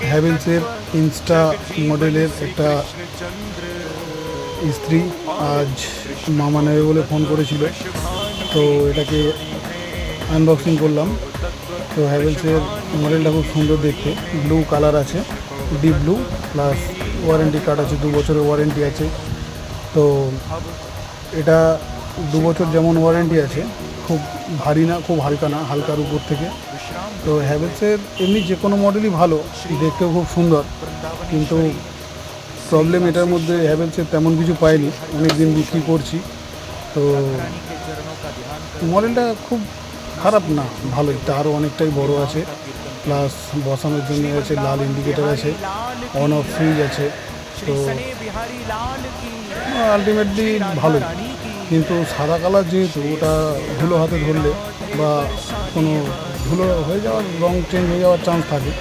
হ্যাভেলসের Insta মডেলের একটা স্ত্রী আজ মামা নেবে বলে ফোন করেছিল, তো এটাকে আনবক্সিং করলাম। তো হ্যাভেলসের মডেলটা খুব সুন্দর দেখতে, ব্লু কালার আছে, deep blue, plus warranty card আছে, 2 বছরের ওয়ারেন্টি আছে। তো এটা 2 বছর যেমন ওয়ারেন্টি আছে, খুব ভারী না, খুব হালকা না, হালকার উপর থেকে। তো হ্যাভেলসের এমনি যে কোনো মডেলই ভালো, দেখতেও খুব সুন্দর, কিন্তু প্রবলেম এটার মধ্যে হ্যাভেলসের তেমন কিছু পাইনি, অনেক দিন বিক্রি করছি। তো মডেলটা খুব খারাপ না, ভালোই, তারও অনেকটাই বড় আছে, প্লাস বসানোর জন্য আছে, লাল ইন্ডিকেটার আছে, অন অফ সুইচ আছে। তো আলটিমেটলি ভালোই, কিন্তু সাদা কালার যেহেতু, ওটা ধুলো হাতে ধরলে বা কোনো ধুলো হয়ে যাওয়ার, রং চেঞ্জ হয়ে যাওয়ার চান্স থাকে।